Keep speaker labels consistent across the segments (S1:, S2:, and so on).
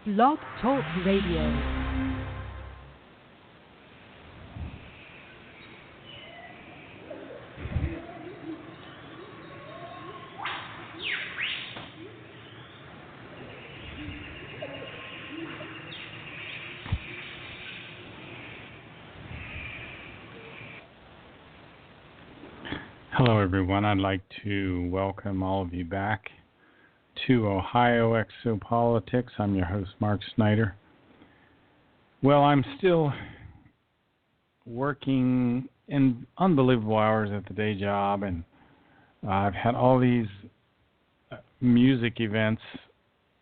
S1: Blog Talk Radio.
S2: Hello, everyone. I'd like to welcome all of you back to Ohio Exopolitics. I'm your host, Mark Snyder. Well, I'm still working in unbelievable hours at the day job, and I've had all these music events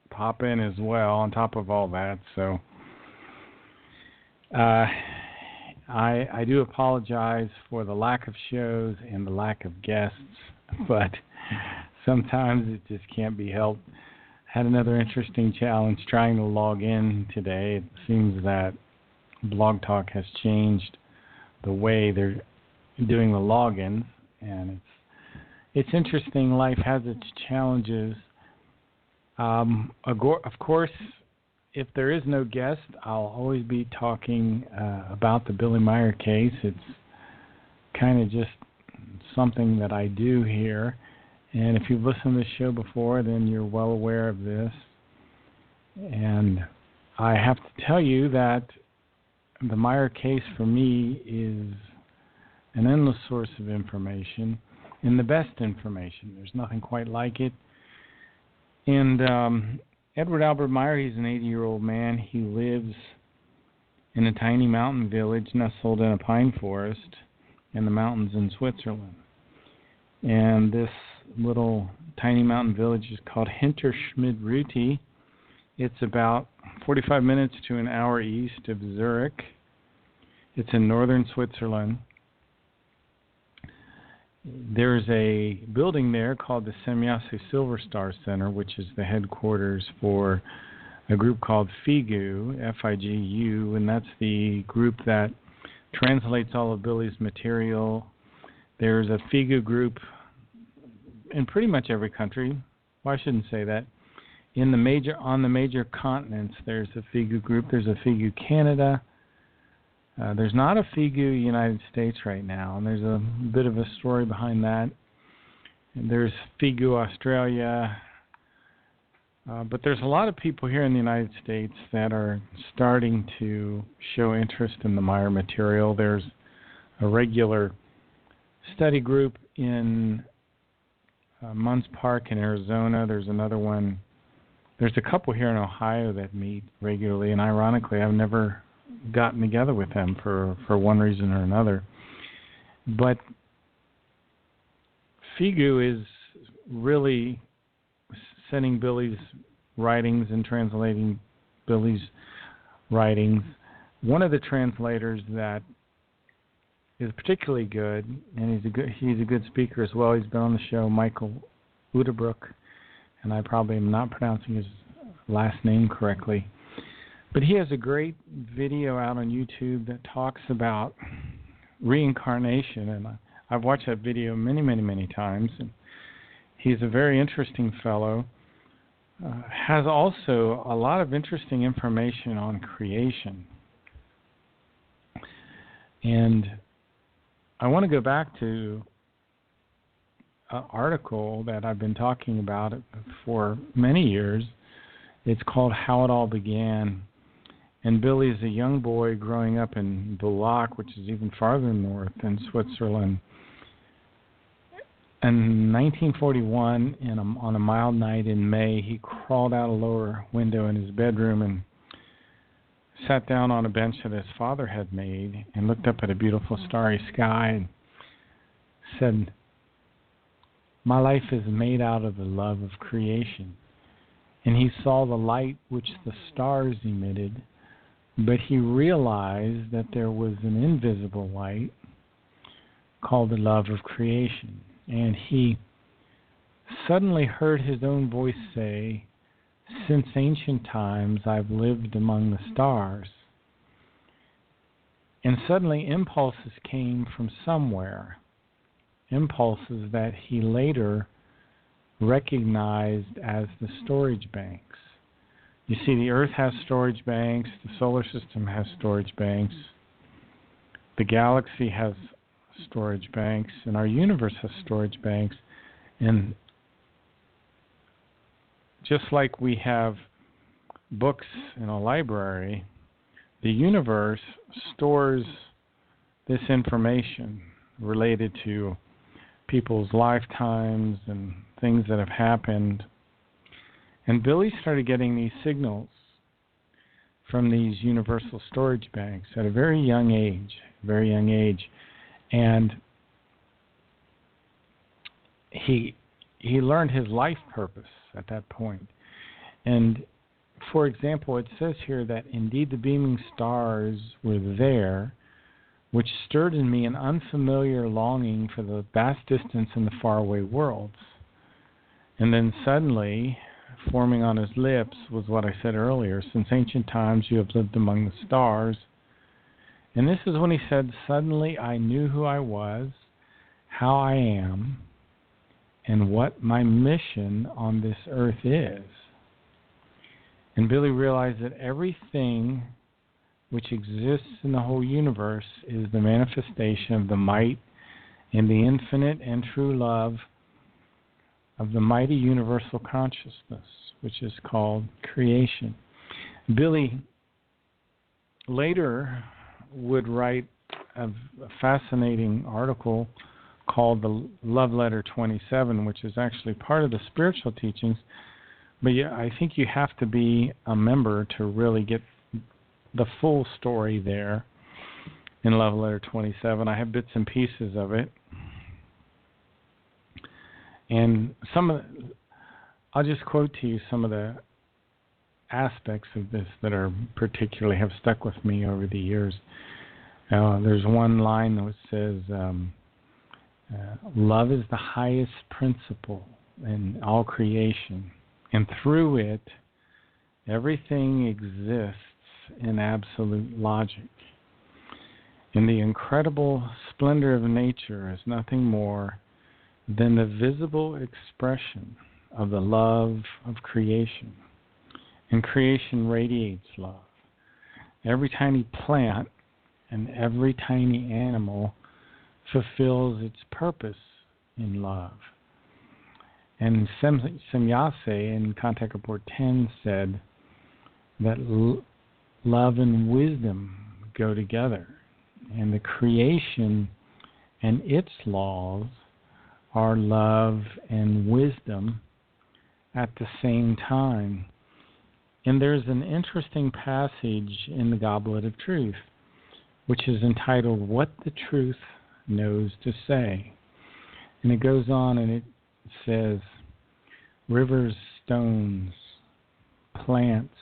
S2: pop in as well on top of all that. So I do apologize for the lack of shows and the lack of guests, but sometimes it just can't be helped. Had another interesting challenge trying to log in today. It seems that Blog Talk has changed the way they're doing the logins, and it's interesting. Life has its challenges. Of course, if there is no guest, I'll always be talking about the Billy Meyer case. It's kind of just something that I do here. And if you've listened to this show before, then you're well aware of this. And I have to tell you that the Meyer case for me is an endless source of information, and the best information. There's nothing quite like it. And Edward Albert Meyer, he's an 80-year-old man. He lives in a tiny mountain village nestled in a pine forest in the mountains in Switzerland. And this little tiny mountain village is called Hinterschmidruti. It's about 45 minutes to an hour east of Zurich. It's in northern Switzerland. There's a building there called the Semyasu Silver Star Center, which is the headquarters for a group called FIGU, F-I-G-U, and that's the group that translates all of Billy's material. There's a FIGU group in pretty much every country. Well, I shouldn't say that. On the major continents, there's a FIGU group. There's a FIGU Canada. There's not a FIGU United States right now, and there's a bit of a story behind that. And there's FIGU Australia, but there's a lot of people here in the United States that are starting to show interest in the Meyer material. There's a regular study group in Munns Park in Arizona. There's another one. There's a couple here in Ohio that meet regularly, and ironically, I've never gotten together with them for one reason or another. But FIGU is really sending Billy's writings and translating Billy's writings. One of the translators that is particularly good, and he's a good speaker as well. He's been on the show, Michael Udebrook, and I probably am not pronouncing his last name correctly. But he has a great video out on YouTube that talks about reincarnation, and I've watched that video many, many, many times. And he's a very interesting fellow. Has also a lot of interesting information on creation. And I want to go back to an article that I've been talking about for many years. It's called How It All Began. And Billy is a young boy growing up in Bulak, which is even farther north in Switzerland. In 1941, on a mild night in May, he crawled out a lower window in his bedroom and sat down on a bench that his father had made and looked up at a beautiful starry sky and said, "My life is made out of the love of creation." And he saw the light which the stars emitted, but he realized that there was an invisible light called the love of creation. And he suddenly heard his own voice say, "Since ancient times I've lived among the stars." And suddenly impulses came from somewhere, impulses that he later recognized as the storage banks You see, the Earth has storage banks, the solar system has storage banks, the galaxy has storage banks, and our universe has storage banks. And just like we have books in a library, the universe stores this information related to people's lifetimes and things that have happened. And Billy started getting these signals from these universal storage banks at a very young age. And he learned his life purpose at that point. And for example, it says here that indeed the beaming stars were there, which stirred in me an unfamiliar longing for the vast distance and the faraway worlds. And then suddenly, forming on his lips was what I said earlier, since ancient times you have lived among the stars. And this is when he said, suddenly I knew who I was, how I am, and what my mission on this earth is. And Billy realized that everything which exists in the whole universe is the manifestation of the might and the infinite and true love of the mighty universal consciousness, which is called creation. Billy later would write a fascinating article called the Love Letter 27, which is actually part of the spiritual teachings. But yeah, I think you have to be a member to really get the full story there in Love Letter 27. I have bits and pieces of it. And I'll just quote to you some of the aspects of this that are particularly have stuck with me over the years. There's one line that says, love is the highest principle in all creation, and through it, everything exists in absolute logic. And the incredible splendor of nature is nothing more than the visible expression of the love of creation. And creation radiates love. Every tiny plant and every tiny animal fulfills its purpose in love. And Semyase in Contact Report 10 said that love and wisdom go together. And the creation and its laws are love and wisdom at the same time. And there's an interesting passage in the Goblet of Truth, which is entitled, What the Truth Knows to Say. And it goes on and it says, rivers, stones, plants,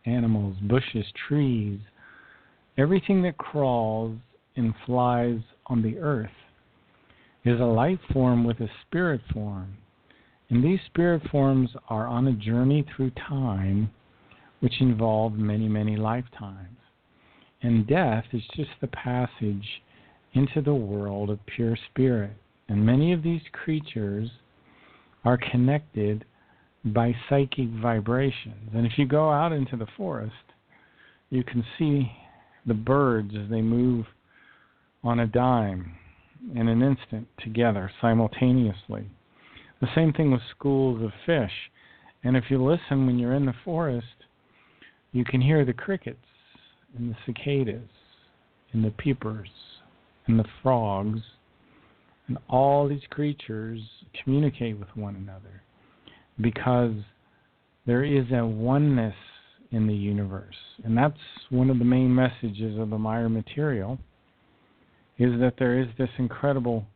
S2: animals, bushes, trees, everything that crawls and flies on the earth is a life form with a spirit form. And these spirit forms are on a journey through time which involve many, many lifetimes. And death is just the passage into the world of pure spirit. And many of these creatures are connected by psychic vibrations. And if you go out into the forest, you can see the birds as they move on a dime in an instant together simultaneously. The same thing with schools of fish. And if you listen when you're in the forest, you can hear the crickets and the cicadas and the peepers and the frogs, and all these creatures communicate with one another because there is a oneness in the universe. And that's one of the main messages of the Meyer material, is that there is this incredible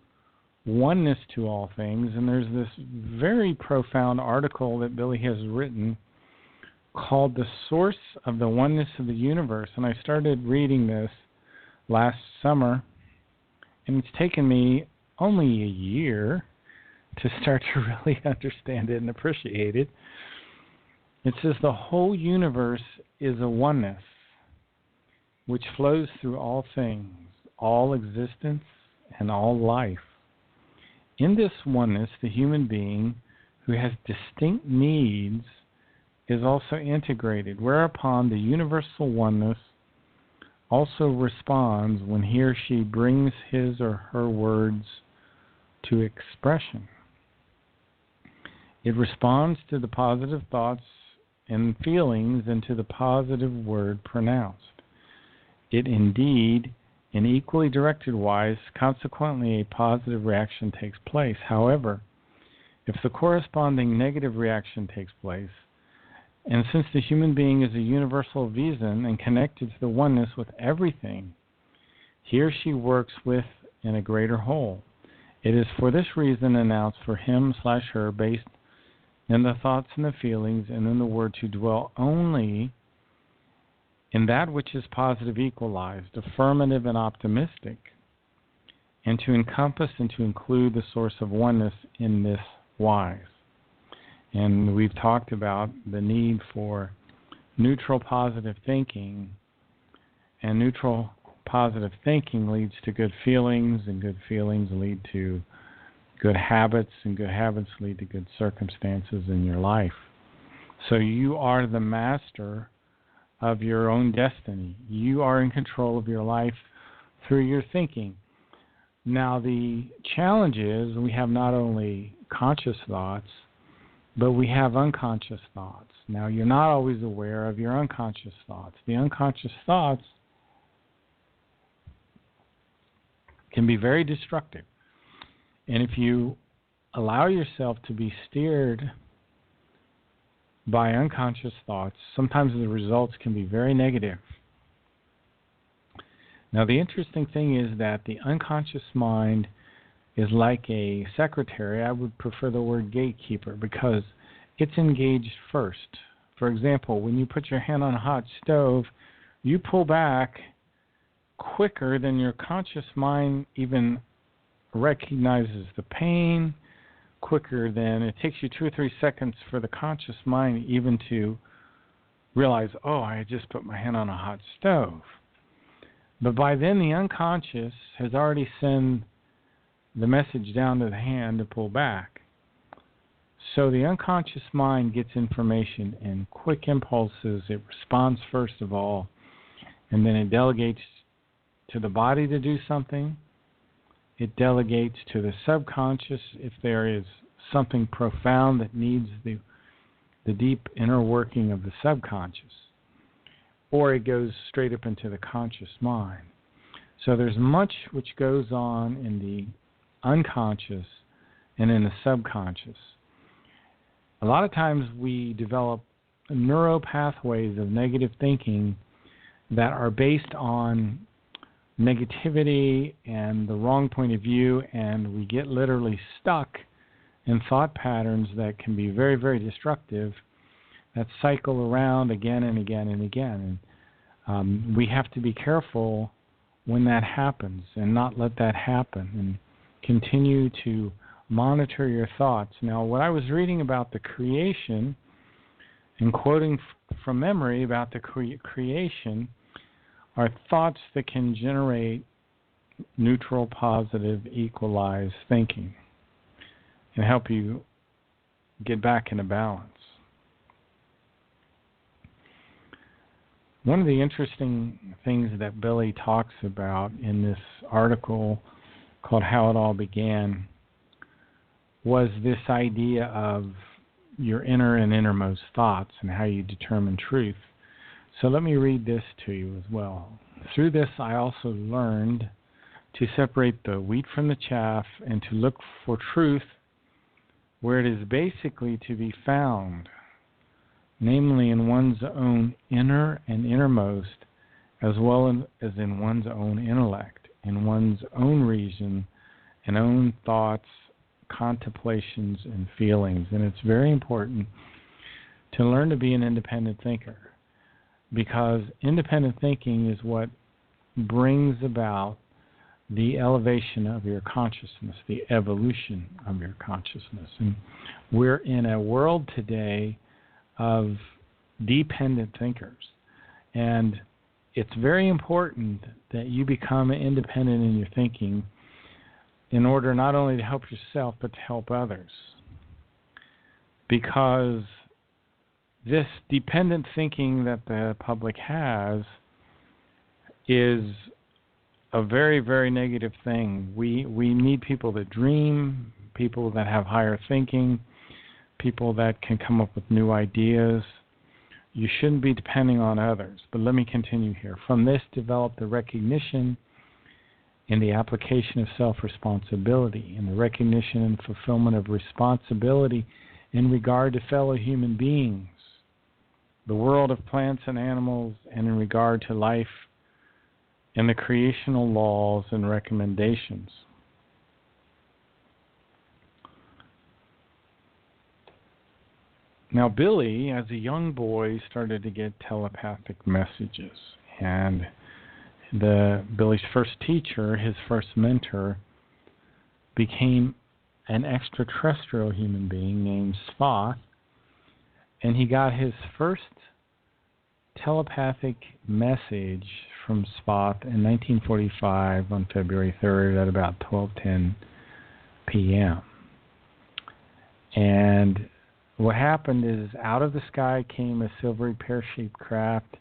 S2: oneness to all things. And there's this very profound article that Billy has written called The Source of the Oneness of the Universe. And I started reading this last summer, and it's taken me only a year to start to really understand it and appreciate it. It says the whole universe is a oneness which flows through all things, all existence, and all life. In this oneness, the human being who has distinct needs is also integrated, whereupon the universal oneness also responds when he or she brings his or her words to expression. It responds to the positive thoughts and feelings and to the positive word pronounced. It indeed, in equally directed wise, consequently a positive reaction takes place. However, if the corresponding negative reaction takes place, and since the human being is a universal vision and connected to the oneness with everything, he or she works within a greater whole. It is for this reason announced for him/her based in the thoughts and the feelings and in the word to dwell only in that which is positive, equalized, affirmative, and optimistic, and to encompass and to include the source of oneness in this wise. And we've talked about the need for neutral positive thinking, and neutral positive thinking leads to good feelings, and good feelings lead to good habits, and good habits lead to good circumstances in your life. So you are the master of your own destiny. You are in control of your life through your thinking. Now the challenge is we have not only conscious thoughts, but we have unconscious thoughts. Now you're not always aware of your unconscious thoughts. The unconscious thoughts can be very destructive. And if you allow yourself to be steered by unconscious thoughts, sometimes the results can be very negative. Now, the interesting thing is that the unconscious mind is like a secretary. I would prefer the word gatekeeper because it's engaged first. For example, when you put your hand on a hot stove, you pull back quicker than your conscious mind even recognizes the pain, quicker than it takes you 2 or 3 seconds for the conscious mind even to realize, oh, I just put my hand on a hot stove. But by then the unconscious has already sent the message down to the hand to pull back. So the unconscious mind gets information in quick impulses. It responds first of all, and then it delegates to the body to do something. It delegates to the subconscious if there is something profound that needs the deep inner working of the subconscious. Or it goes straight up into the conscious mind. So there's much which goes on in the unconscious and in the subconscious. A lot of times we develop neural pathways of negative thinking that are based on negativity and the wrong point of view, and we get literally stuck in thought patterns that can be very, very destructive, that cycle around again and again and again. And we have to be careful when that happens and not let that happen, and continue to monitor your thoughts. Now, what I was reading about the creation and quoting from memory about the creation are thoughts that can generate neutral, positive, equalized thinking and help you get back into balance. One of the interesting things that Billy talks about in this article called How It All Began was this idea of your inner and innermost thoughts and how you determine truth. So let me read this to you as well. Through this, I also learned to separate the wheat from the chaff and to look for truth where it is basically to be found, namely in one's own inner and innermost, as well as in one's own intellect, in one's own reason and own thoughts, contemplations, and feelings. And it's very important to learn to be an independent thinker, because independent thinking is what brings about the elevation of your consciousness, the evolution of your consciousness. And we're in a world today of dependent thinkers. And it's very important that you become independent in your thinking in order not only to help yourself but to help others. Because this dependent thinking that the public has is a very, very negative thing. We need people that dream, people that have higher thinking, people that can come up with new ideas. You shouldn't be depending on others. But let me continue here. From this developed the recognition and the application of self-responsibility and the recognition and fulfillment of responsibility in regard to fellow human beings, the world of plants and animals, and in regard to life and the creational laws and recommendations. Now, Billy, as a young boy, started to get telepathic messages, and Billy's first teacher, his first mentor, became an extraterrestrial human being named Spoth, and he got his first telepathic message from Spoth in 1945 on February 3rd at about 12:10 p.m. And what happened is, out of the sky came a silvery pear-shaped craft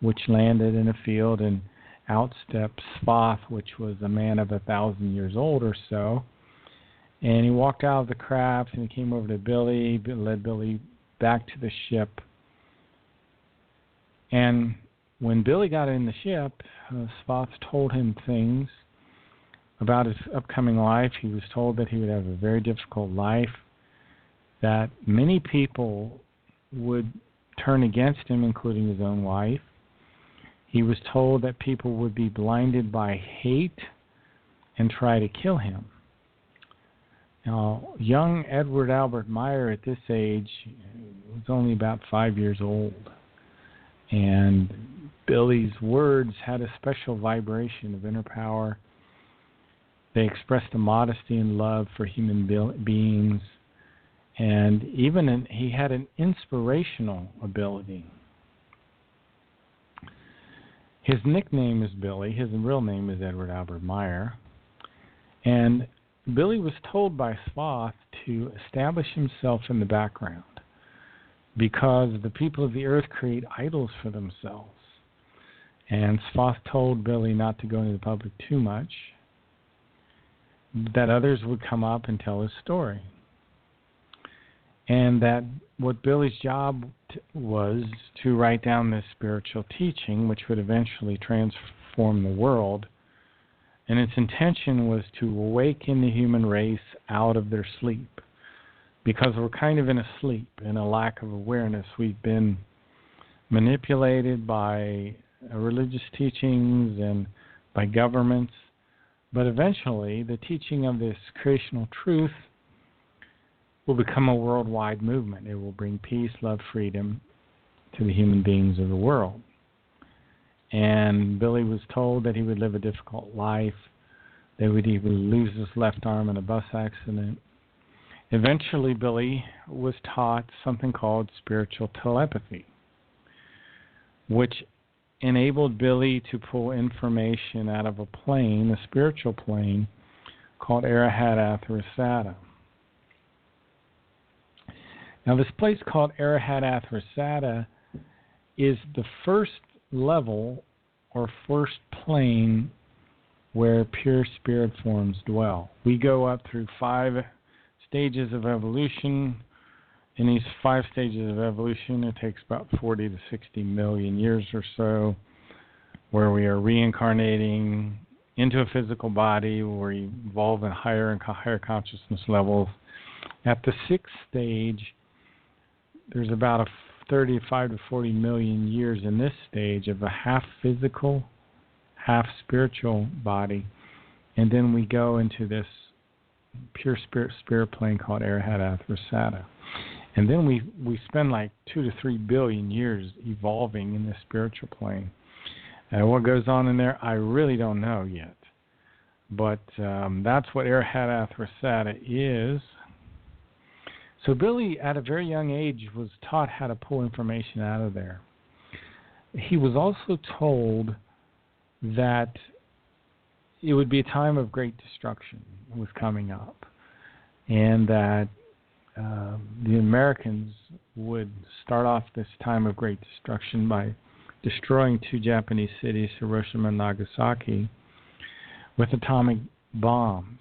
S2: which landed in a field, and out stepped Spoth, which was a man of 1,000 years old or so. And he walked out of the craft and he came over to Billy, led Billy back to the ship. And when Billy got in the ship, Spoth told him things about his upcoming life. He was told that he would have a very difficult life, that many people would turn against him, including his own wife. He was told that people would be blinded by hate and try to kill him. Now, young Edward Albert Meyer at this age was only about 5 years old. And Billy's words had a special vibration of inner power. They expressed a modesty and love for human beings. And even he had an inspirational ability. His nickname is Billy. His real name is Edward Albert Meyer. And Billy was told by Spoth to establish himself in the background because the people of the earth create idols for themselves. And Spoth told Billy not to go into the public too much, that others would come up and tell his story. And that what Billy's job was to write down this spiritual teaching, which would eventually transform the world. And its intention was to awaken the human race out of their sleep. Because we're kind of in a sleep, in a lack of awareness. We've been manipulated by religious teachings and by governments. But eventually, the teaching of this creational truth will become a worldwide movement. It will bring peace, love, freedom to the human beings of the world. And Billy was told that he would live a difficult life, that he would lose his left arm in a bus accident. Eventually, Billy was taught something called spiritual telepathy, which enabled Billy to pull information out of a plane, a spiritual plane, called Arahat Athrasata. Now, this place called Arahat Athrasata is the first level or first plane where pure spirit forms dwell. We go up through 5 stages of evolution. In these 5 stages of evolution, it takes about 40 to 60 million years or so, where we are reincarnating into a physical body, where we evolve in higher and higher consciousness levels. At the 6th stage, there's about a 35 to 40 million years in this stage of a half physical, half spiritual body. And then we go into this pure spirit plane called Arahat Athrasata. And then we spend like 2 to 3 billion years evolving in this spiritual plane. And what goes on in there, I really don't know yet. But that's what Arahat Athrasata is. So Billy, at a very young age, was taught how to pull information out of there. He was also told that it would be a time of great destruction was coming up, and that the Americans would start off this time of great destruction by destroying 2 Japanese cities, Hiroshima and Nagasaki, with atomic bombs.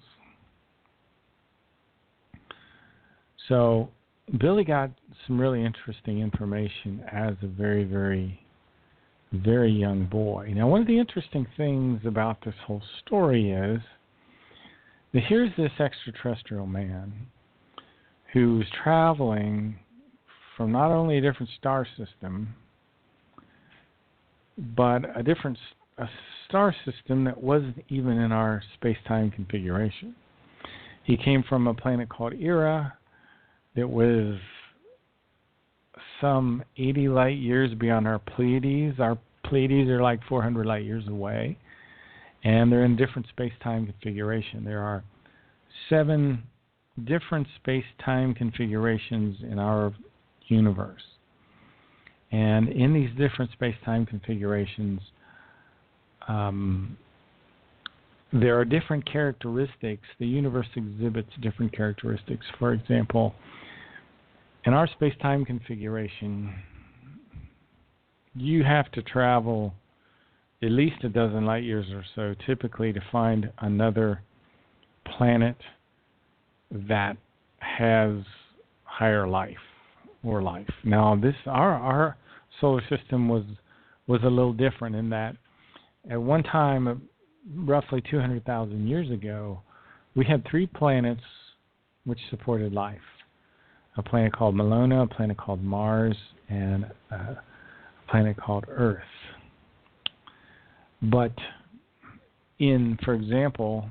S2: So Billy got some really interesting information as a very, very, very young boy. Now, one of the interesting things about this whole story is that here's this extraterrestrial man who's traveling from not only a different star system, but a star system that wasn't even in our space-time configuration. He came from a planet called Era that was some 80 light years beyond our Pleiades. Our Pleiades are like 400 light years away, and they're in different space-time configuration. There are 7 different space-time configurations in our universe. And in these different space-time configurations, there are different characteristics. The universe exhibits different characteristics. For example, in our space-time configuration, you have to travel at least a dozen light years or so, typically, to find another planet that has higher life or life. Now, our solar system was a little different in that at one time, roughly 200,000 years ago, we had 3 planets which supported life. A planet called Melona, a planet called Mars, and a planet called Earth. But for example,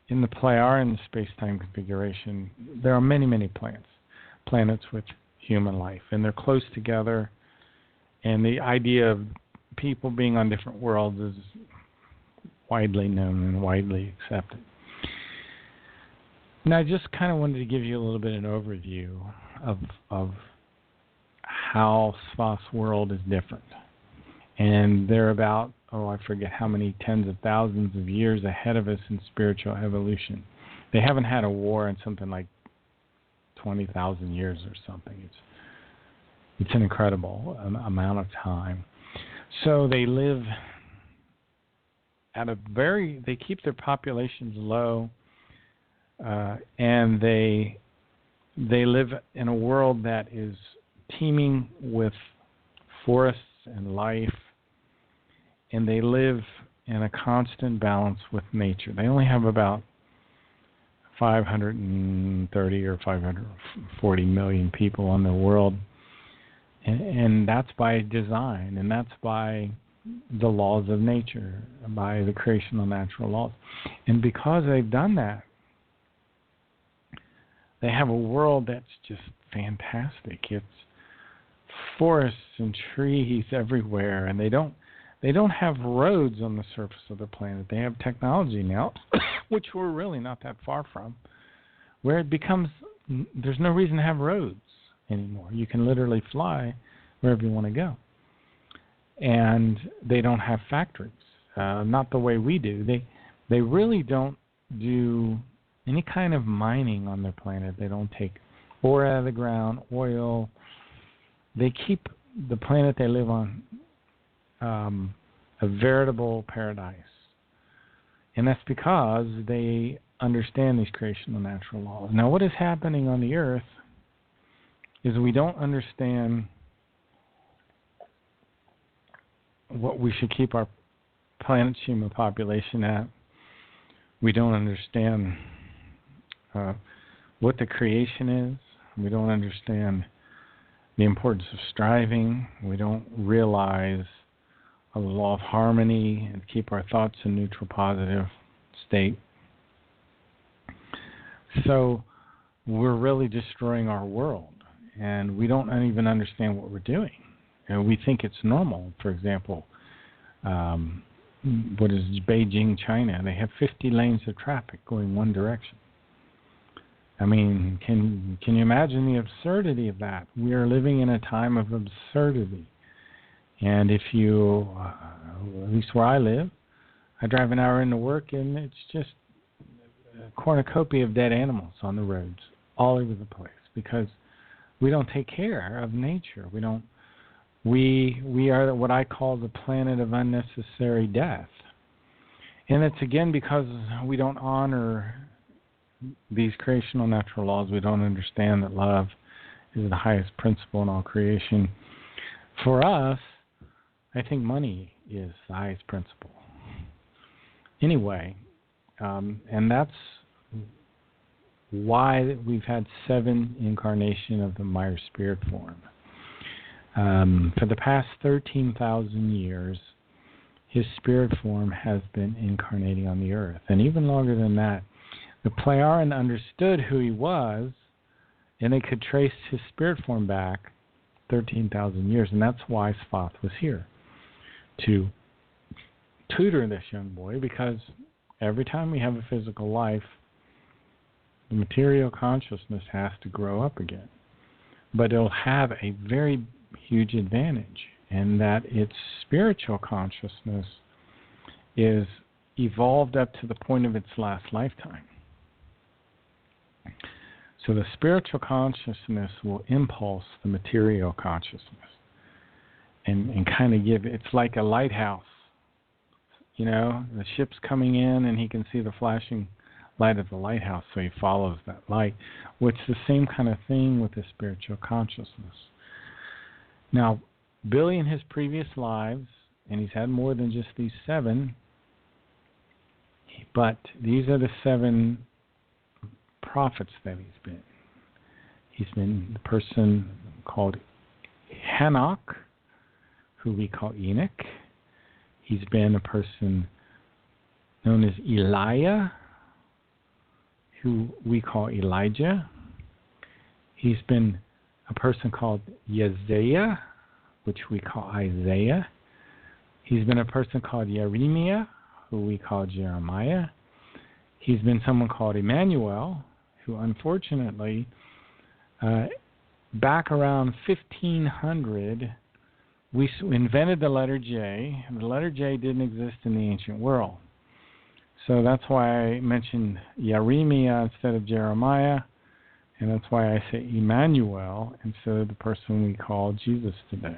S2: in the Pleiadian space-time configuration, there are many, many planets with human life, and they're close together, and the idea of people being on different worlds is widely known and widely accepted. Now, I just kind of wanted to give you a little bit of an overview of how Svath's world is different. And they're about, I forget how many tens of thousands of years ahead of us in spiritual evolution. They haven't had a war in something like 20,000 years or something. It's an incredible amount of time. So they live at they keep their populations low, and they live in a world that is teeming with forests and life, and they live in a constant balance with nature. They only have about 530 or 540 million people on the world, and that's by design, and that's by the laws of nature, by the creational natural laws. And because they've done that, they have a world that's just fantastic. It's forests and trees everywhere, and they don't have roads on the surface of the planet. They have technology now, which we're really not that far from, where it becomes there's no reason to have roads anymore. You can literally fly wherever you want to go. And they don't have factories, not the way we do. They really don't do any kind of mining on their planet. They don't take ore out of the ground, oil. They keep the planet they live on a veritable paradise. And that's because they understand these creational natural laws. Now, what is happening on the Earth is we don't understand what we should keep our planet's human population at. We don't understand what the creation is. We don't understand the importance of striving. We don't realize the law of harmony and keep our thoughts in neutral positive state. So we're really destroying our world, and we don't even understand what we're doing. And we think it's normal. For example, what is Beijing, China? They have 50 lanes of traffic going one direction. I mean, can you imagine the absurdity of that? We are living in a time of absurdity. And if you, at least where I live, I drive an hour into work, and it's just a cornucopia of dead animals on the roads all over the place. because we don't take care of nature. We are what I call the planet of unnecessary death. And it's again because we don't honor these creational natural laws. We don't understand that love is the highest principle in all creation. For us, I think money is the highest principle. Anyway, and that's why we've had 7 incarnations of the Meyer spirit form. For the past 13,000 years, his spirit form has been incarnating on the earth. And even longer than that, the Plejaren understood who he was, and they could trace his spirit form back 13,000 years. And that's why Svath was here, to tutor this young boy, because every time we have a physical life, the material consciousness has to grow up again. But it'll have a very huge advantage, in that its spiritual consciousness is evolved up to the point of its last lifetime. So the spiritual consciousness will impulse the material consciousness and kind of give, it's like a lighthouse. You know, the ship's coming in and he can see the flashing light of the lighthouse, so he follows that light. Well, it's the same kind of thing with the spiritual consciousness. Now, Billy in his previous lives, and he's had more than just these 7, but these are the 7 prophets that he's been. He's been the person called Hanok, who we call Enoch. He's been a person known as Elijah, who we call Elijah. He's been a person called Yeziah, which we call Isaiah. He's been a person called Jeremiah, who we call Jeremiah. He's been someone called Emmanuel, who unfortunately, back around 1500, we invented the letter J. The letter J didn't exist in the ancient world. So that's why I mentioned Jeremiah instead of Jeremiah, and that's why I say Emmanuel instead of the person we call Jesus today.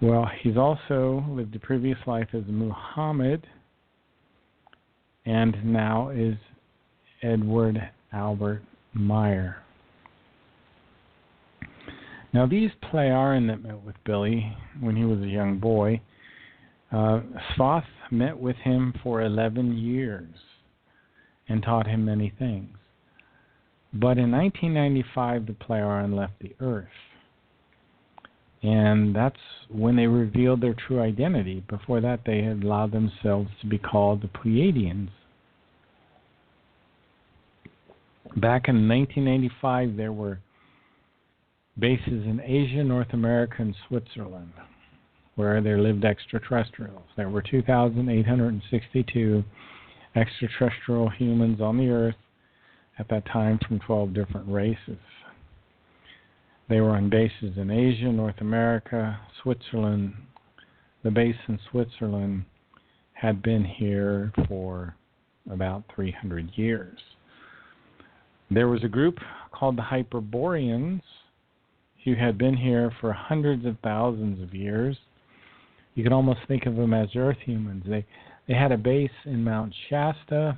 S2: Well, he's also lived a previous life as Muhammad, and now is Edward Albert Meyer. Now, these Plejaren that met with Billy when he was a young boy, Svath met with him for 11 years and taught him many things. But in 1995, the Plejaren left the Earth. And that's when they revealed their true identity. Before that, they had allowed themselves to be called the Pleiadians. Back in 1985, there were bases in Asia, North America, and Switzerland, where there lived extraterrestrials. There were 2,862 extraterrestrial humans on the Earth at that time from 12 different races. They were on bases in Asia, North America, Switzerland. The base in Switzerland had been here for about 300 years. There was a group called the Hyperboreans who had been here for hundreds of thousands of years. You could almost think of them as Earth humans. They had a base in Mount Shasta,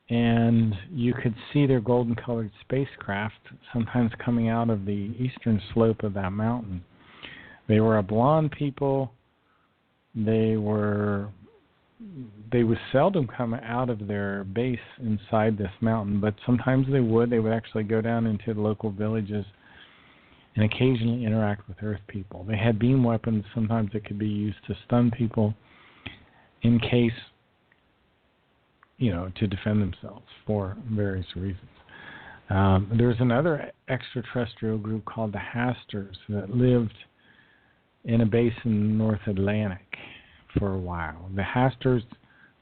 S2: and you could see their golden-colored spacecraft sometimes coming out of the eastern slope of that mountain. They were a blonde people. They would seldom come out of their base inside this mountain, but sometimes they would. They would actually go down into the local villages and occasionally interact with Earth people. They had beam weapons. Sometimes it could be used to stun people in case, to defend themselves for various reasons. There's another extraterrestrial group called the Hasters that lived in a base in the North Atlantic for a while. The Hasters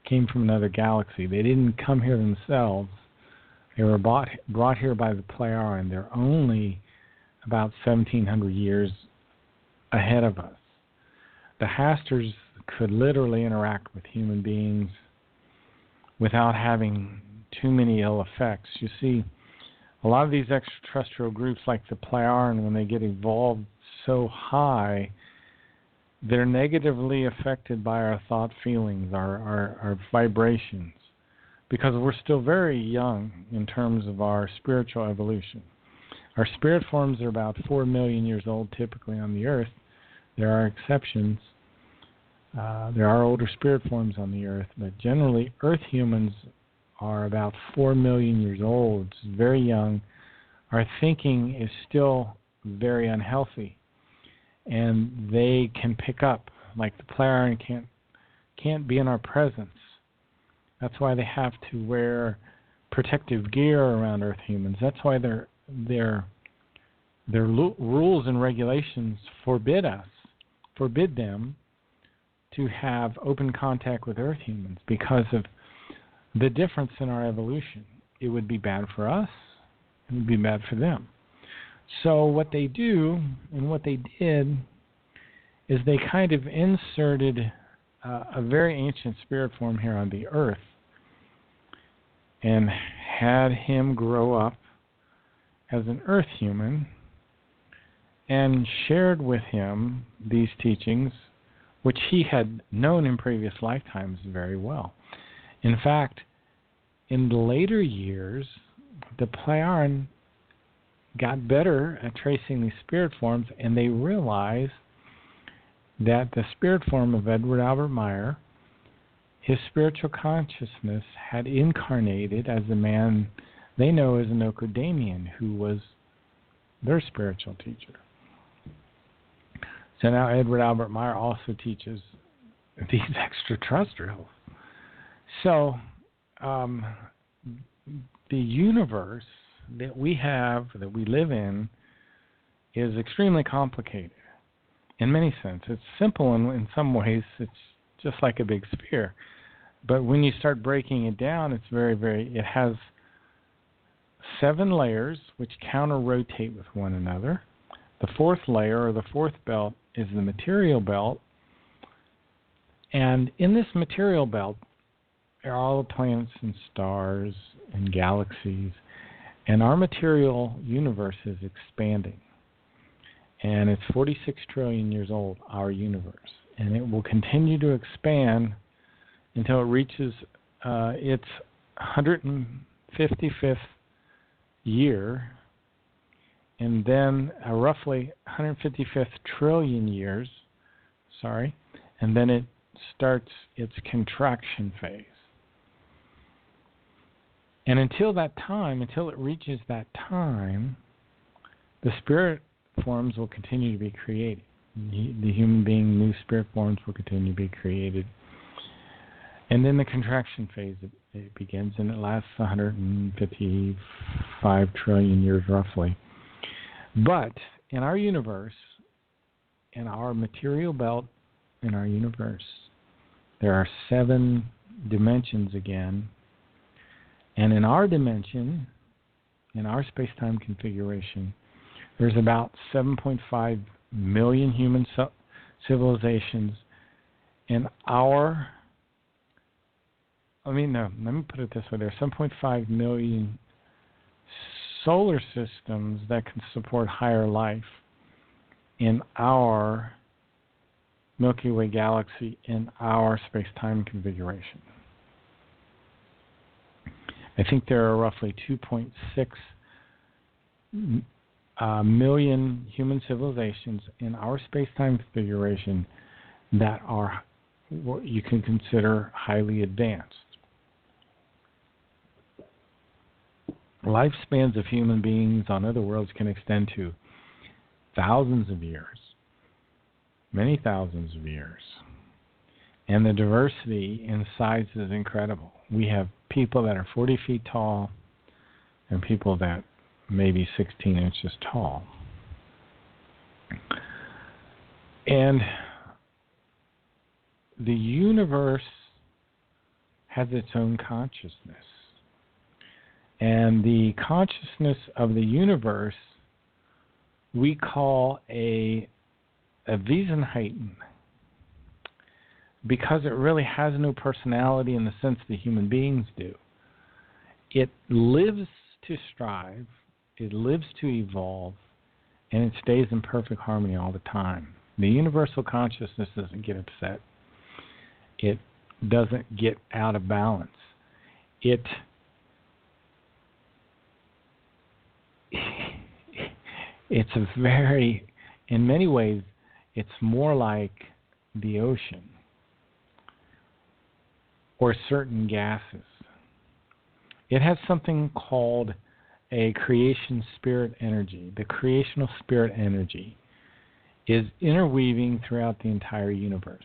S2: came from another galaxy. They didn't come here themselves. They were brought here by the Plejaren. They're only about 1,700 years ahead of us. The Hasters could literally interact with human beings without having too many ill effects. You see, A lot of these extraterrestrial groups, like the Plejaren, when they get evolved so high, they're negatively affected by our thought feelings, our vibrations, because we're still very young in terms of our spiritual evolution. Our spirit forms are about 4 million years old typically on the Earth. There are exceptions. There are older spirit forms on the Earth, but generally Earth humans are about 4 million years old. It's very young. Our thinking is still very unhealthy, and they can pick up, like the Plejaren can't be in our presence. That's why they have to wear protective gear around Earth humans. That's why their rules and regulations forbid them to have open contact with Earth humans because of the difference in our evolution. It would be bad for us. It would be bad for them. So what they do, and what they did, is they kind of inserted a very ancient spirit form here on the Earth and had him grow up as an Earth human and shared with him these teachings, which he had known in previous lifetimes very well. In fact, in the later years, the Plejaren got better at tracing these spirit forms, and they realized that the spirit form of Edward Albert Meyer, his spiritual consciousness had incarnated as the man they know as an Ocodamian, who was their spiritual teacher. So now Edward Albert Meyer also teaches these extraterrestrials. So the universe that we have, that we live in, is extremely complicated in many senses. It's simple in some ways. It's just like a big sphere. But when you start breaking it down, it's it has 7 layers which counter-rotate with one another. The fourth layer, or the fourth belt, is the material belt. And in this material belt are all the planets and stars and galaxies. And our material universe is expanding. And it's 46 trillion years old, our universe. And it will continue to expand until it reaches its 155th year, and then roughly 155th trillion years, and then it starts its contraction phase. And until it reaches that time, the spirit forms will continue to be created. The human being, new spirit forms will continue to be created. And then the contraction phase it begins, and it lasts 155 trillion years roughly. But in our universe, in our material belt, in our universe, there are 7 dimensions again. And in our dimension, in our space-time configuration, there's about 7.5 million human civilizations. In our, let me put it this way, there are 7.5 million solar systems that can support higher life in our Milky Way galaxy, in our space-time configuration. I think there are roughly 2.6 million human civilizations in our space-time configuration that are what you can consider highly advanced. Lifespans of human beings on other worlds can extend to thousands of years, many thousands of years. And the diversity in size is incredible. We have people that are 40 feet tall and people that may be 16 inches tall. And the universe has its own consciousness. And the consciousness of the universe we call a Wesenheiten, because it really has no personality in the sense that human beings do. It lives to strive, it lives to evolve, and it stays in perfect harmony all the time. The universal consciousness doesn't get upset. It doesn't get out of balance. It's in many ways, it's more like the ocean or certain gases. It has something called a creation spirit energy. The creational spirit energy is interweaving throughout the entire universe.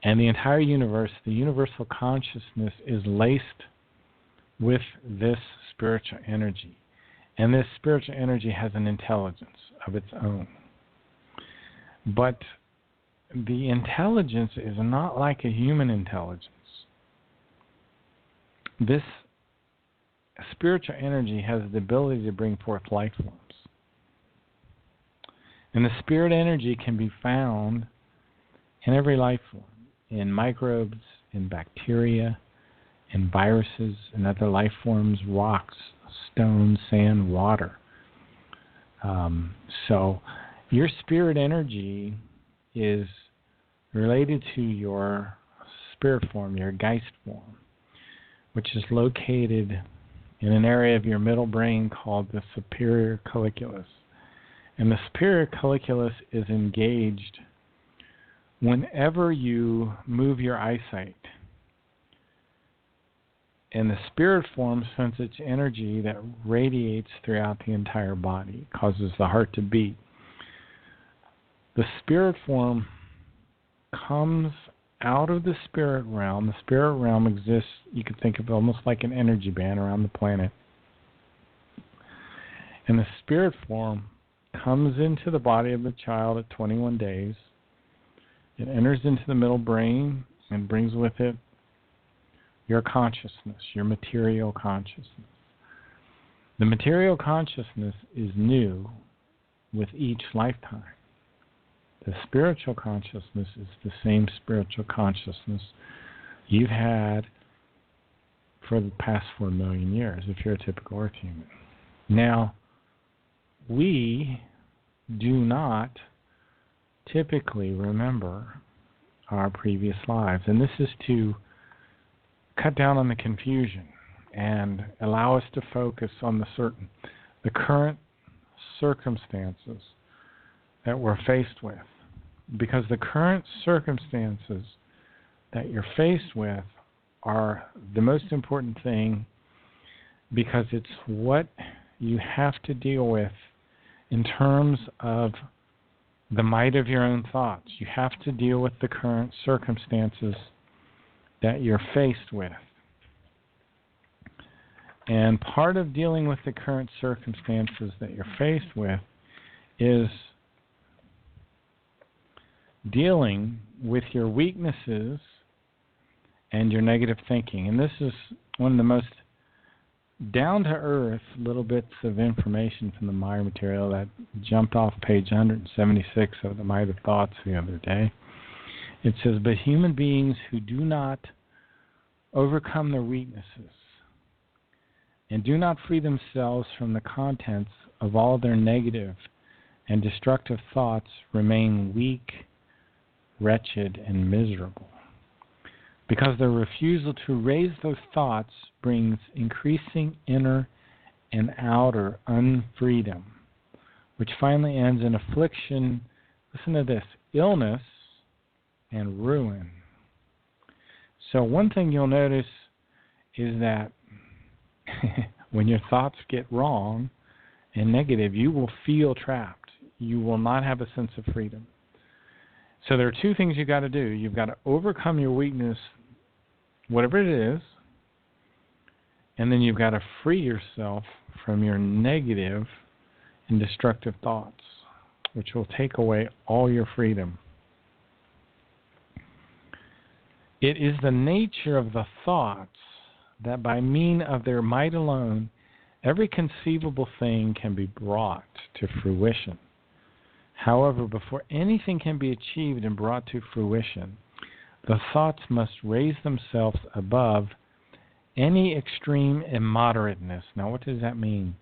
S2: And the entire universe, the universal consciousness, is laced with this spiritual energy. And this spiritual energy has an intelligence of its own. But the intelligence is not like a human intelligence. This spiritual energy has the ability to bring forth life forms. And the spirit energy can be found in every life form, in microbes, in bacteria, in viruses, and other life forms, rocks, stone, sand, water. So your spirit energy is related to your spirit form, your Geist form, which is located in an area of your middle brain called the superior colliculus. And the superior colliculus is engaged whenever you move your eyesight. And the spirit form sends its energy that radiates throughout the entire body, causes the heart to beat. The spirit form comes out of the spirit realm. The spirit realm exists, you could think of it almost like an energy band around the planet. And the spirit form comes into the body of the child at 21 days. It enters into the middle brain and brings with it your consciousness, your material consciousness. The material consciousness is new with each lifetime. The spiritual consciousness is the same spiritual consciousness you've had for the past 4 million years, if you're a typical Earth human. Now, we do not typically remember our previous lives, and this is to cut down on the confusion and allow us to focus on the current circumstances that we're faced with. Because the current circumstances that you're faced with are the most important thing, because it's what you have to deal with in terms of the might of your own thoughts. You have to deal with the current circumstances that you're faced with. And part of dealing with the current circumstances that you're faced with is dealing with your weaknesses and your negative thinking. And this is one of the most down-to-earth little bits of information from the Meyer material that jumped off page 176 of the Might of Thoughts the other day. It says, but human beings who do not overcome their weaknesses and do not free themselves from the contents of all their negative and destructive thoughts remain weak, wretched, and miserable, because their refusal to raise those thoughts brings increasing inner and outer unfreedom, which finally ends in affliction, listen to this, illness, and ruin. So one thing you'll notice is that when your thoughts get wrong and negative, you will feel trapped. You will not have a sense of freedom. So there are two things you've got to do. You've got to overcome your weakness, whatever it is, and then you've got to free yourself from your negative and destructive thoughts, which will take away all your freedom. It is the nature of the thoughts that by means of their might alone, every conceivable thing can be brought to fruition. However, before anything can be achieved and brought to fruition, the thoughts must raise themselves above any extreme immoderateness. Now, what does that mean?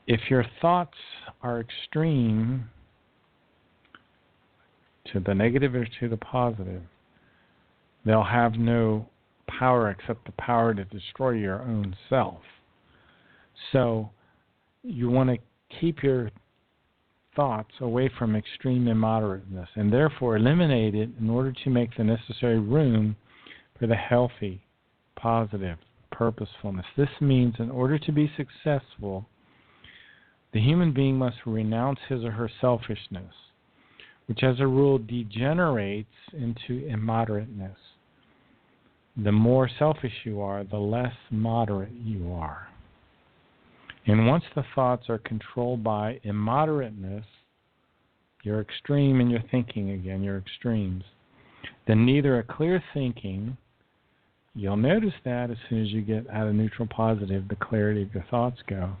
S2: If your thoughts are extreme to the negative or to the positive, they'll have no power except the power to destroy your own self. So you want to keep your thoughts away from extreme immoderateness and therefore eliminate it in order to make the necessary room for the healthy, positive purposefulness. This means in order to be successful, the human being must renounce his or her selfishness, which as a rule degenerates into immoderateness. The more selfish you are, the less moderate you are. And once the thoughts are controlled by immoderateness, you're extreme in your thinking again, you're extremes, then neither a clear thinking, you'll notice that as soon as you get out of neutral positive, the clarity of your thoughts go.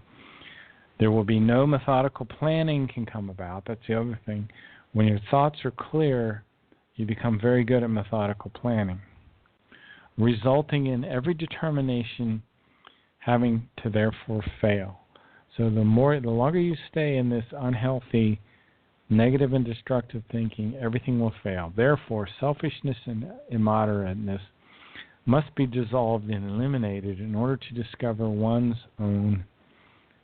S2: There will be no methodical planning can come about. That's the other thing. When your thoughts are clear, you become very good at methodical planning, resulting in every determination having to therefore fail. So the longer you stay in this unhealthy, negative and destructive thinking, everything will fail. Therefore, selfishness and immoderateness must be dissolved and eliminated in order to discover one's own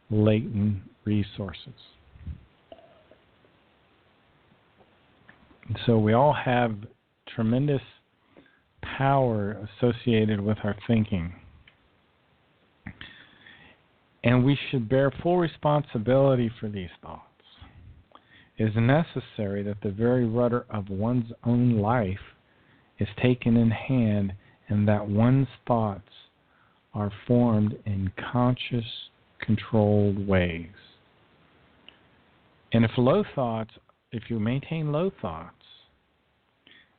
S2: latent resources. So we all have tremendous power associated with our thinking. And we should bear full responsibility for these thoughts. It is necessary that the very rudder of one's own life is taken in hand and that one's thoughts are formed in conscious, controlled ways. And if you maintain low thoughts,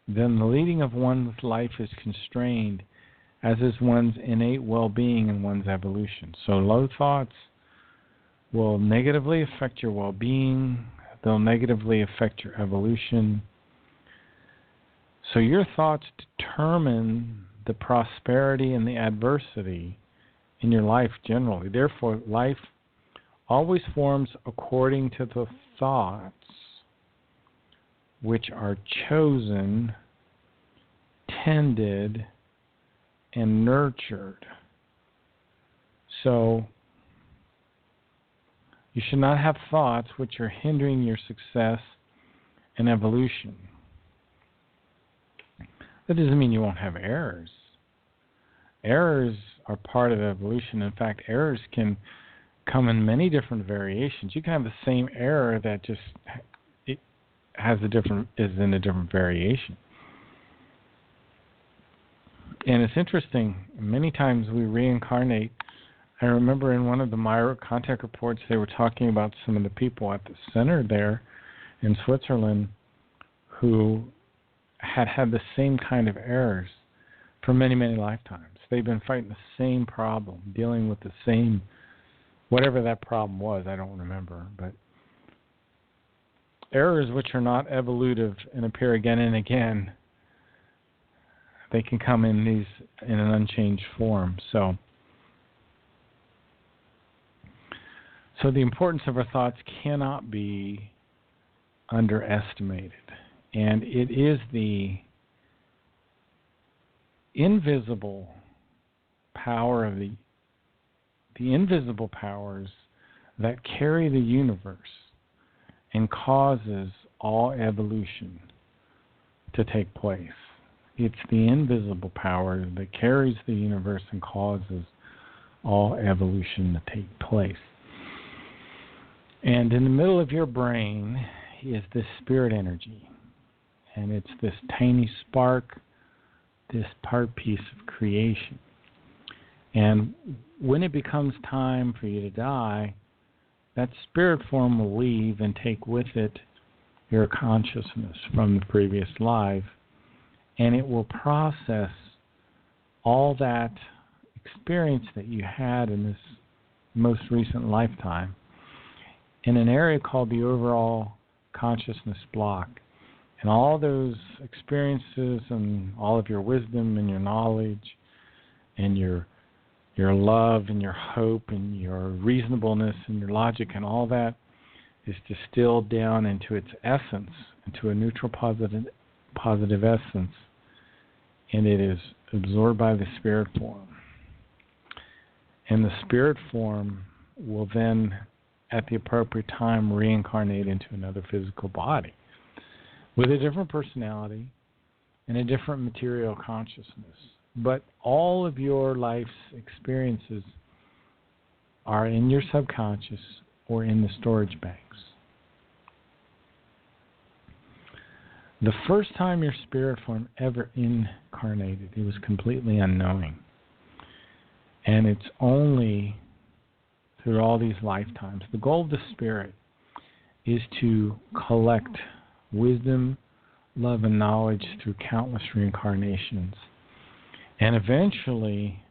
S2: then the leading of one's life is constrained, as is one's innate well-being and one's evolution. So low thoughts will negatively affect your well-being. They'll negatively affect your evolution. So your thoughts determine the prosperity and the adversity in your life generally. Therefore, life always forms according to the thoughts which are chosen, tended, and nurtured. So you should not have thoughts which are hindering your success and evolution. That doesn't mean you won't have errors. Errors are part of evolution. In fact, errors can come in many different variations. You can have the same error that just is in a different variation. And it's interesting, many times we reincarnate. I remember in one of the Meyer contact reports, they were talking about some of the people at the center there in Switzerland who had the same kind of errors for many, many lifetimes. They've been fighting the same problem, dealing with the same, whatever that problem was, I don't remember, but errors which are not evolutive and appear again and again, they can come in an unchanged form. So the importance of our thoughts cannot be underestimated. And it is the invisible power of the invisible powers that carry the universe and causes all evolution to take place. It's the invisible power that carries the universe and causes all evolution to take place. And in the middle of your brain is this spirit energy. And it's this tiny spark, this part piece of creation. And when it becomes time for you to die, that spirit form will leave and take with it your consciousness from the previous life. And it will process all that experience that you had in this most recent lifetime in an area called the overall consciousness block. And all those experiences and all of your wisdom and your knowledge and your your love and your hope and your reasonableness and your logic and all that is distilled down into its essence, into a neutral positive essence, and it is absorbed by the spirit form. And the spirit form will then, at the appropriate time, reincarnate into another physical body with a different personality and a different material consciousness. But all of your life's experiences are in your subconscious or in the storage banks. The first time your spirit form ever incarnated, it was completely unknowing. And it's only through all these lifetimes. The goal of the spirit is to collect wisdom, love, and knowledge through countless reincarnations, and eventually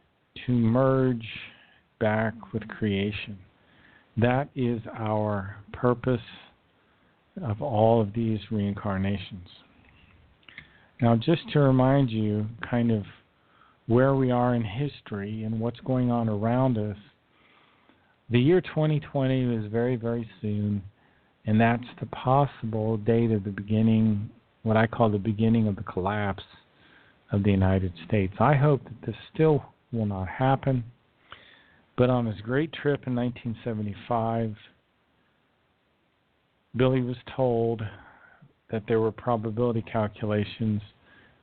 S2: to merge back with creation. That is our purpose of all of these reincarnations. Now, just to remind you kind of where we are in history and what's going on around us, the year 2020 is very, very soon, and that's the possible date of the beginning, what I call the beginning of the collapse of the United States. I hope that this still will not happen, but on his great trip in 1975, Billy was told that there were probability calculations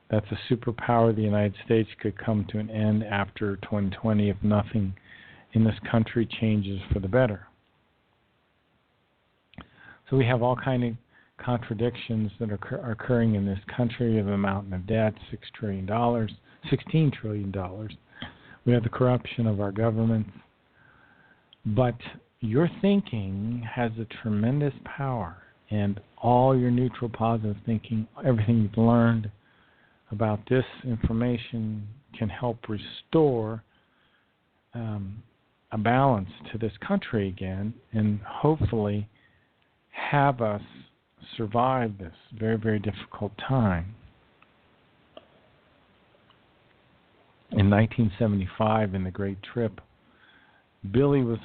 S2: that the superpower of the United States could come to an end after 2020 if nothing in this country changes for the better. So we have all kinds of contradictions that are occurring in this country. We have a mountain of debt, $16 trillion. We have the corruption of our government. But your thinking has a tremendous power, and all your neutral positive thinking, everything you've learned about this information can help restore a balance to this country again, and hopefully have us survive this very, very difficult time. In 1975, in the Great Trip, Billy was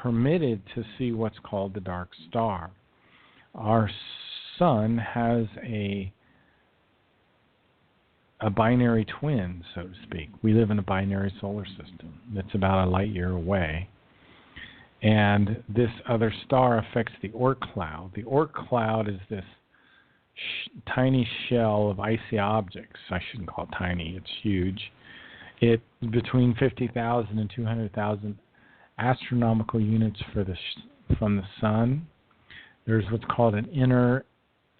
S2: permitted to see what's called the dark star. Our sun has a binary twin, so to speak. We live in a binary solar system that's about a light year away. And this other star affects the Oort cloud. The Oort cloud is this tiny shell of icy objects. I shouldn't call it tiny, it's huge. It's between 50,000 and 200,000 astronomical units from the sun. There's what's called an inner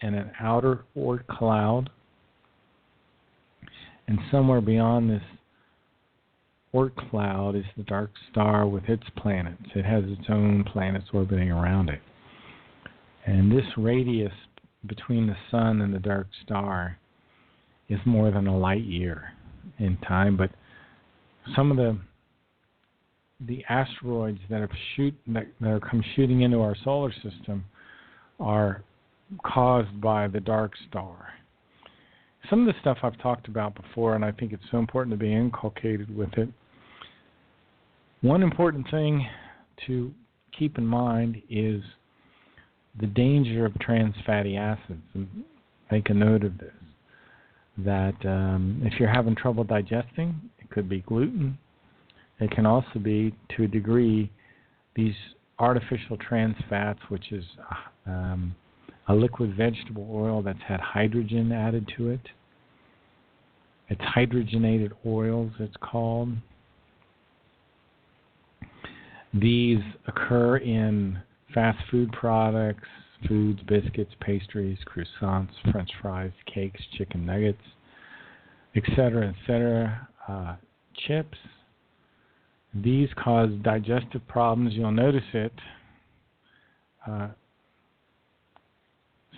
S2: and an outer Oort cloud. And somewhere beyond this Oort cloud is the dark star with its planets. It has its own planets orbiting around it. And this radius between the sun and the dark star is more than a light year in time. But some of the asteroids that are come shooting into our solar system are caused by the dark star. Some of the stuff I've talked about before, and I think it's so important to be inculcated with it. One important thing to keep in mind is the danger of trans fatty acids. And make a note of this, that if you're having trouble digesting, it could be gluten. It can also be, to a degree, these artificial trans fats, which is a liquid vegetable oil that's had hydrogen added to it. It's hydrogenated oils, it's called. These occur in fast food products, foods, biscuits, pastries, croissants, French fries, cakes, chicken nuggets, etc., chips. These cause digestive problems. You'll notice it.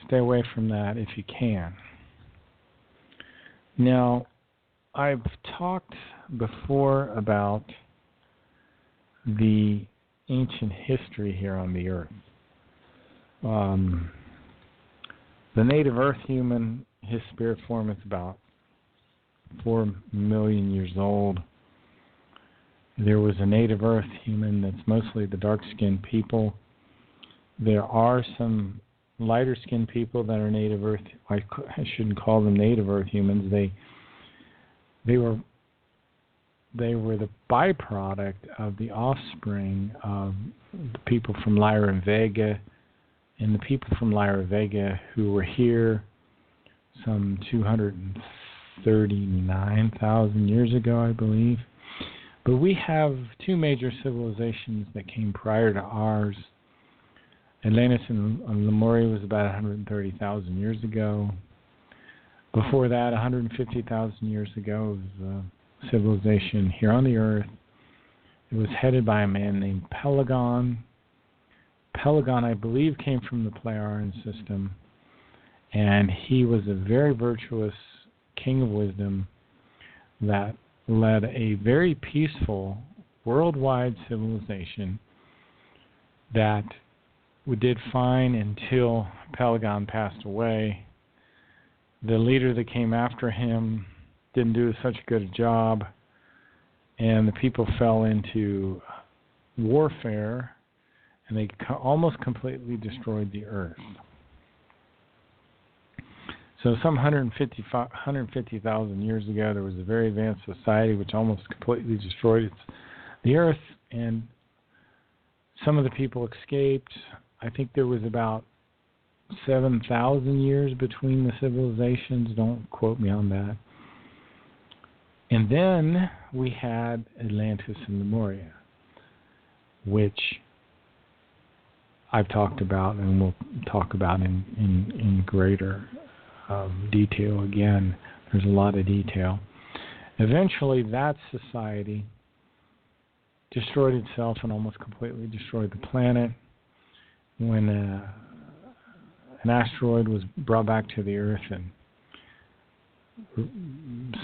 S2: Stay away from that if you can. Now, I've talked before about the ancient history here on the Earth. The native Earth human, his spirit form is about 4 million years old. There was a native Earth human that's mostly the dark-skinned people. There are some lighter-skinned people that are native Earth. I shouldn't call them native Earth humans. They were the byproduct of the offspring of the people from Lyra Vega, and the people from Lyra Vega who were here some 239,000 years ago, I believe. But we have two major civilizations that came prior to ours. Atlantis and Lemuria was about 130,000 years ago. Before that, 150,000 years ago, was a civilization here on the Earth. It was headed by a man named Pelagon. Pelagon, I believe, came from the Pleiadian system, and he was a very virtuous king of wisdom that led a very peaceful worldwide civilization that did fine until Pelagon passed away. The leader that came after him didn't do such a good job, and the people fell into warfare, and they almost completely destroyed the Earth. So some 150,000 years ago, there was a very advanced society which almost completely destroyed the Earth, and some of the people escaped. I think there was about 7,000 years between the civilizations. Don't quote me on that. And then we had Atlantis and Lemuria, which I've talked about and we'll talk about in greater detail again. There's a lot of detail. Eventually, that society destroyed itself and almost completely destroyed the planet when an asteroid was brought back to the Earth and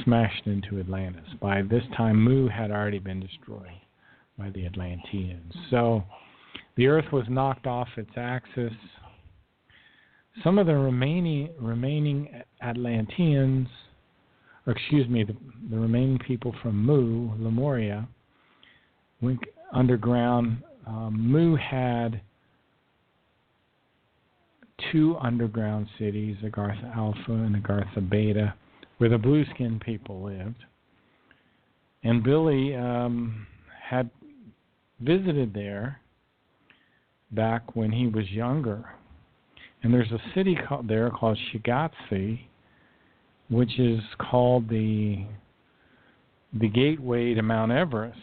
S2: smashed into Atlantis. By this time, Mu had already been destroyed by the Atlanteans. So the Earth was knocked off its axis. Some of the remaining Atlanteans, the remaining people from Mu, Lemuria, went underground. Mu had two underground cities, Agartha Alpha and Agartha Beta, where the blue-skinned people lived. And Billy had visited there back when he was younger. And there's a city called Shigatse, which is called the gateway to Mount Everest.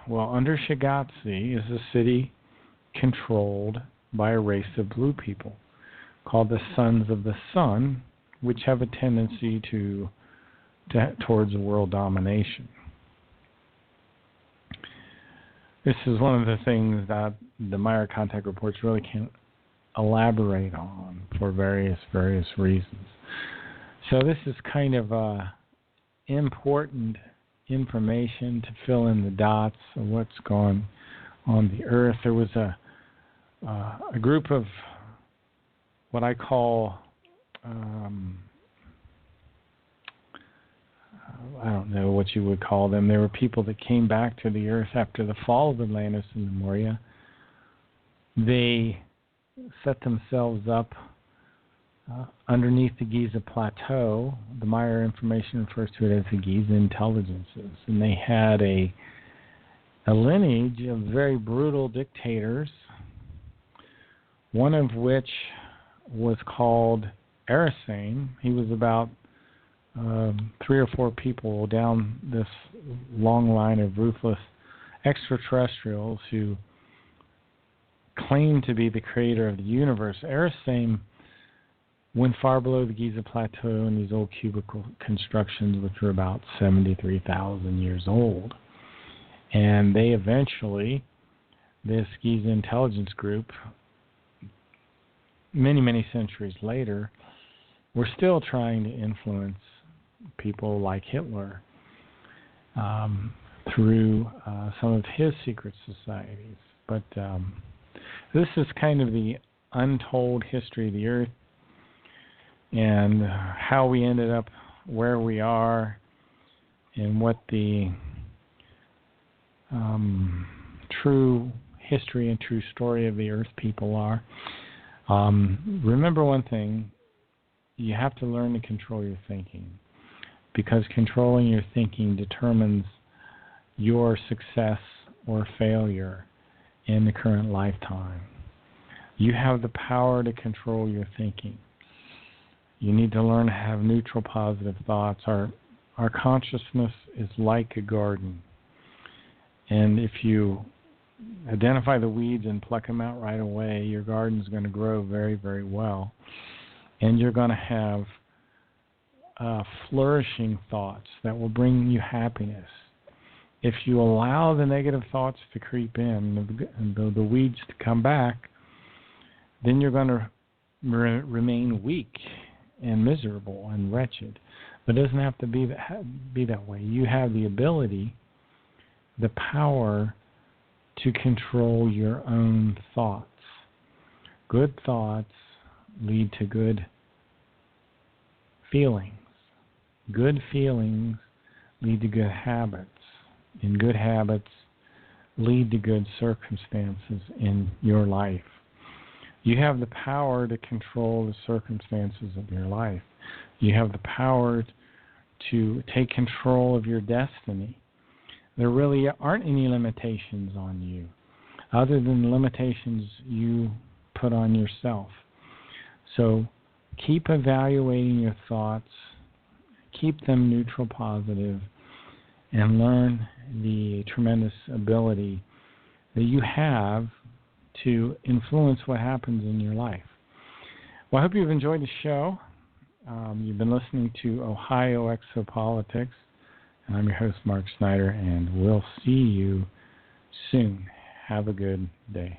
S2: Well, under Shigatse is a city controlled by a race of blue people called the Sons of the Sun, which have a tendency towards world domination. This is one of the things that the Meyer contact reports really can't elaborate on for various reasons. So this is kind of important information to fill in the dots of what's going on the Earth. There was a group of what I call I don't know what you would call them. They were people that came back to the Earth after the fall of Atlantis and Lemuria. They set themselves up underneath the Giza Plateau. The Meyer information refers to it as the Giza intelligences. And they had a lineage of very brutal dictators, one of which was called Arasane. He was about 3 or 4 people down this long line of ruthless extraterrestrials who claimed to be the creator of the universe. Arasane went far below the Giza Plateau in these old cubicle constructions, which were about 73,000 years old. And they eventually, this Giza intelligence group, many centuries later, were still trying to influence people like Hitler through some of his secret societies. But this is kind of the untold history of the Earth and how we ended up where we are and what the true history and true story of the Earth people are. Remember one thing, you have to learn to control your thinking, because controlling your thinking determines your success or failure in the current lifetime. You have the power to control your thinking. You need to learn to have neutral, positive thoughts. Our consciousness is like a garden. And if you identify the weeds and pluck them out right away, your garden's going to grow very, very well. And you're going to have flourishing thoughts that will bring you happiness. If you allow the negative thoughts to creep in and the weeds to come back, then you're going to remain weak and miserable and wretched. But it doesn't have to be that way. You have the ability, the power to control your own thoughts. Good thoughts lead to good feelings. Good feelings lead to good habits. And good habits lead to good circumstances in your life. You have the power to control the circumstances of your life. You have the power to take control of your destiny. There really aren't any limitations on you, other than the limitations you put on yourself. So keep evaluating your thoughts, keep them neutral, positive, and learn the tremendous ability that you have to influence what happens in your life. Well, I hope you've enjoyed the show. You've been listening to Ohio Exopolitics, and I'm your host, Mark Snyder, and we'll see you soon. Have a good day.